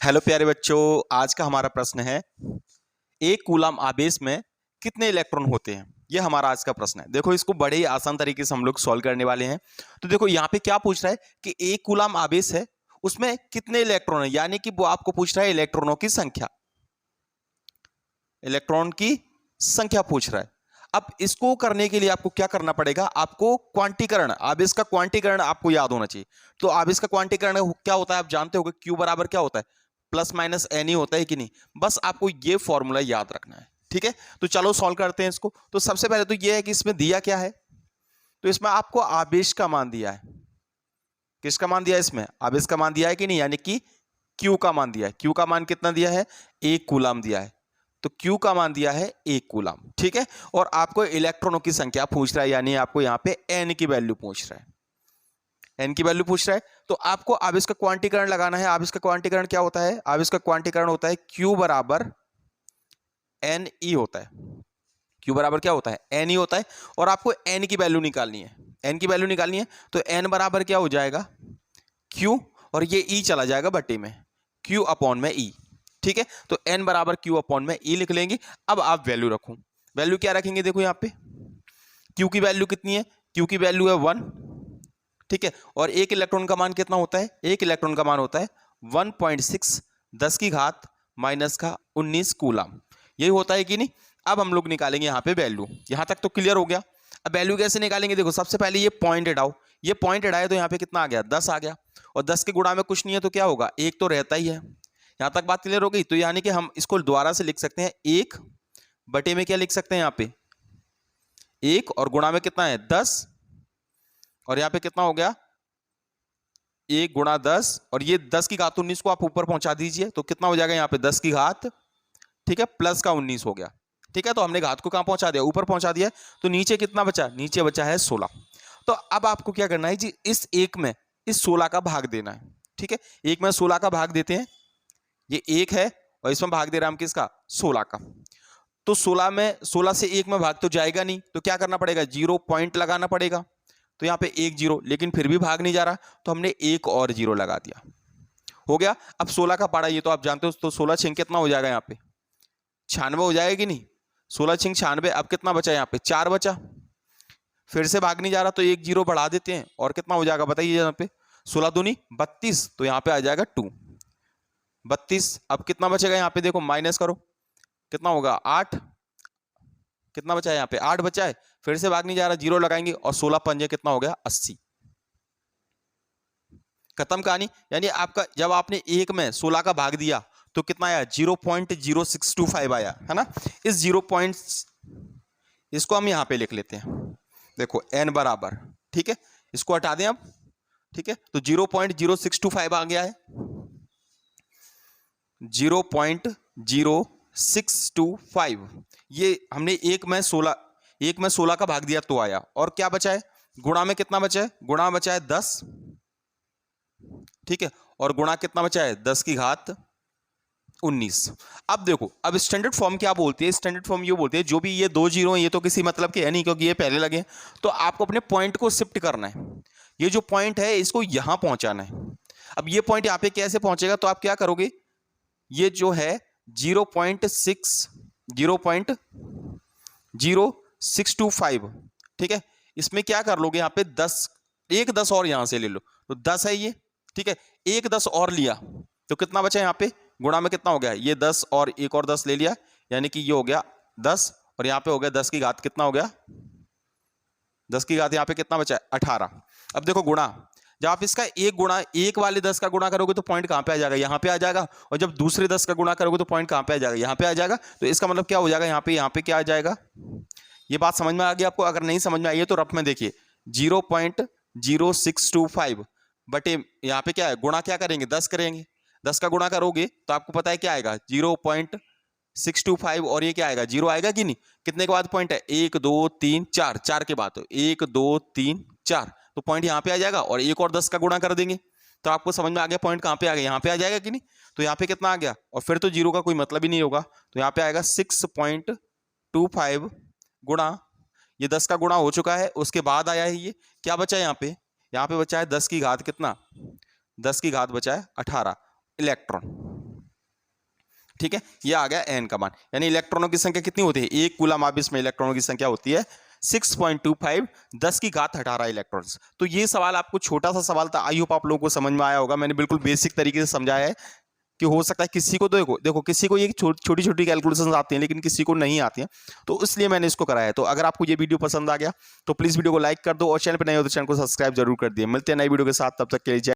Hello प्यारे बच्चों, आज का हमारा प्रश्न है एक कूलम आवेश में कितने इलेक्ट्रॉन होते हैं। ये हमारा आज का प्रश्न है। देखो, इसको बड़े ही आसान तरीके से हम लोग सॉल्व करने वाले हैं। तो देखो, यहाँ पे क्या पूछ रहा है कि एक कूलम आवेश है, उसमें कितने इलेक्ट्रॉन है, यानी कि वो आपको पूछ रहा है इलेक्ट्रॉनों की संख्या, इलेक्ट्रॉन की संख्या पूछ रहा है। अब इसको करने के लिए आपको क्या करना पड़ेगा, आपको क्वांटीकरण, आवेश का क्वांटीकरण आपको याद होना चाहिए। तो आवेश का क्वांटीकरण क्या होता है आप जानते होगे, क्यू बराबर क्या होता है, प्लस माइनस एन ही होता है कि नहीं। बस आपको ये फॉर्मूला याद रखना है, ठीक है। तो चलो सॉल्व करते हैं इसको। तो सबसे पहले तो ये है कि इसमें दिया क्या है, तो इसमें आपको आवेश का मान दिया है। किसका मान दिया है, इसमें आवेश का मान दिया है कि नहीं, यानी कि क्यू का मान दिया है। क्यू का मान कितना दिया है, एक कूलम दिया है। तो Q का मान दिया है एक कूलम, ठीक है। और आपको इलेक्ट्रॉनों की संख्या पूछ रहा है, यानी आपको यहां पे N की वैल्यू पूछ रहा है, N की वैल्यू पूछ रहा है। तो आपको आवेश का क्वांटीकरण लगाना है। आवेश का क्वांटीकरण क्या होता है, आवेश का क्वांटीकरण होता है Q बराबर Ne होता है। Q बराबर क्या होता है, Ne होता है। और आपको N की वैल्यू निकालनी है, N की वैल्यू निकालनी है। तो N बराबर क्या हो जाएगा, Q, और ये E चला जाएगा बटे में, Q अपॉन में E, ठीक है। तो N बराबर Q अपॉन में E लिख लेंगे। अब आप वैल्यू रखो, वैल्यू क्या रखेंगे, देखो यहाँ पे Q की वैल्यू कितनी है, Q की वैल्यू है 1, ठीक है। और एक इलेक्ट्रॉन का मान कितना होता है, एक इलेक्ट्रॉन का मान होता है 1.6 10 की घात माइनस का 19 कूलम, यही होता है कि नहीं। अब हम लोग निकालेंगे यहाँ पे वैल्यू, यहाँ तक तो क्लियर हो गया। अब वैल्यू कैसे निकालेंगे, देखो सबसे पहले ये पॉइंट हटाओ, ये पॉइंट हटाए तो यहाँ पे कितना आ गया, 10 आ गया। और 10 के गुणा में कुछ नहीं है तो क्या होगा, एक तो रहता ही है। यहां तक बात क्लियर हो गई। तो यानी कि हम इसको दोबारा से लिख सकते हैं, एक बटे में क्या लिख सकते हैं, यहां पे एक, और गुणा में कितना है 10, और यहां पे कितना हो गया, एक गुणा 10, और ये 10 की घात 19 को आप ऊपर पहुंचा दीजिए तो कितना हो जाएगा, यहां पे 10 की घात, ठीक है, प्लस का 19 हो गया, ठीक है। तो हमने घात को कहां पहुंचा दिया, ऊपर पहुंचा दिया। तो नीचे कितना बचा, नीचे बचा है 16। तो अब आपको क्या करना है जी, इस एक में इस 16 का भाग देना है, ठीक है। एक में 16 का भाग देते हैं, ये एक है, और इसमें भाग दे रहा हम किसका, 16 का। तो 16 में 16 से एक में भाग तो जाएगा नहीं, तो क्या करना पड़ेगा, 0 पॉइंट लगाना पड़ेगा। तो यहाँ पे एक 0, लेकिन फिर भी भाग नहीं जा रहा, तो हमने एक और 0 लगा दिया, हो गया। अब 16 का पारा ये तो आप जानते हो, तो 16 छिंग कितना हो जाएगा, यहाँ पे 96 हो जाएगा कि नहीं, 16 छिंग 96। अब कितना बचा, यहाँ पे 4 बचा, फिर से भाग नहीं जा रहा, तो एक 0 बढ़ा देते हैं, और कितना हो जाएगा बताइए, यहाँ पे 16 दूनी 32, तो यहाँ पे आ जाएगा 2 32। अब कितना बचेगा, यहाँ पे देखो माइनस करो, कितना होगा 8, कितना बचा है, यहाँ पे 8 बचा है। फिर से भाग नहीं जा रहा, 0 लगाएंगे, और 16 पंजे कितना हो गया, 80। खत्म कहानी। यानी आपका जब आपने एक में 16 का भाग दिया तो कितना आया, 0.0625 आया, है ना। इस 0 पॉइंट, इसको हम यहाँ पे लिख लेते हैं, देखो n बराबर, ठीक है, इसको हटा दें अब, ठीक है। तो 0.0625 आ गया है, 0.0625, ये हमने एक में 16 का भाग दिया तो आया। और क्या बचा है, गुणा में कितना बचा है, गुणा बचा है 10, ठीक है। और गुणा कितना बचा है, 10 की घात 19। अब देखो, अब स्टैंडर्ड फॉर्म क्या बोलती है, स्टैंडर्ड फॉर्म ये बोलती है जो भी ये 2 जीरो हैं ये तो किसी मतलब के है नहीं, क्योंकि ये पहले लगे। तो आपको अपने पॉइंट को शिफ्ट करना है, ये जो पॉइंट है इसको यहां पहुंचाना है। अब ये पॉइंट यहां पे कैसे पहुंचेगा, तो आप क्या करोगे, ये जो है 0.0625, ठीक है। इसमें क्या कर लोगे, यहाँ पे 10, एक 10 और यहां से ले लो, तो 10 है ये, ठीक है। एक 10 और लिया तो कितना बचा यहाँ पे, गुणा में कितना हो गया, ये 10 और एक और 10 ले लिया, यानी कि ये हो गया 10, और यहाँ पे हो गया 10 की घात कितना हो गया, 10 की घात यहाँ पे कितना बचा है, 18। अब देखो गुणा, जब आप इसका एक गुणा, एक वाले 10 का गुणा करोगे तो पॉइंट कहां पे आ जाएगा, यहां पे आ जाएगा। और जब दूसरे 10 का गुणा करोगे तो पॉइंट कहां पे आ जाएगा, यहां पे आ जाएगा। तो इसका मतलब क्या हो जाएगा, यहाँ पे क्या आ जाएगा। ये बात समझ में आ गई आपको, अगर नहीं समझ में आई है तो रफ में देखिए, 0.0625 बटे यहाँ पे क्या है, गुणा क्या करेंगे, 10 करेंगे, 10 का गुणा करोगे तो आपको पता है क्या आएगा, 0.625, और ये क्या आएगा, 0 आएगा कि नहीं। कितने के बाद पॉइंट है, 1 2 3 4, 4 के बाद, तो 1 2 3 4, तो पॉइंट यहाँ पे आ जाएगा। और एक और 10 का गुणा कर देंगे तो आपको समझ में आ गया पॉइंट कहाँ पे आ गया, यहाँ पे आ जाएगा कि नहीं। तो यहाँ पे कितना आ गया, और फिर तो 0 का कोई मतलब ही नहीं होगा, तो यहाँ पे आएगा 6.25 गुणा, ये 10 का गुणा हो चुका है, उसके बाद आया है ये, क्या बचा है यहाँ पे, बचा है 10 की घात कितना, 10 की घात बचा है 18 इलेक्ट्रॉन, ठीक है, ये आ गया एन का मान। यानी इलेक्ट्रॉनों की संख्या कितनी होती है, एक कूलम आवेश में इलेक्ट्रॉनों की संख्या होती है 6.25 10 की घात 18 इलेक्ट्रॉन्स। तो ये सवाल आपको छोटा सा सवाल था, आई होप आप लोगों को समझ में आया होगा। मैंने बिल्कुल बेसिक तरीके से समझाया है कि हो सकता है किसी को, तो देखो किसी को ये छोटी छोटी कैलकुलेशंस आती हैं लेकिन किसी को नहीं आती हैं, तो इसलिए मैंने इसको कराया है। तो अगर आपको ये वीडियो पसंद आ गया तो प्लीज वीडियो को लाइक कर दो और चैनल पर नए हो तो चैनल को सब्सक्राइब जरूर कर दिए। मिलते हैं नई वीडियो के साथ, तब तक के लिए जय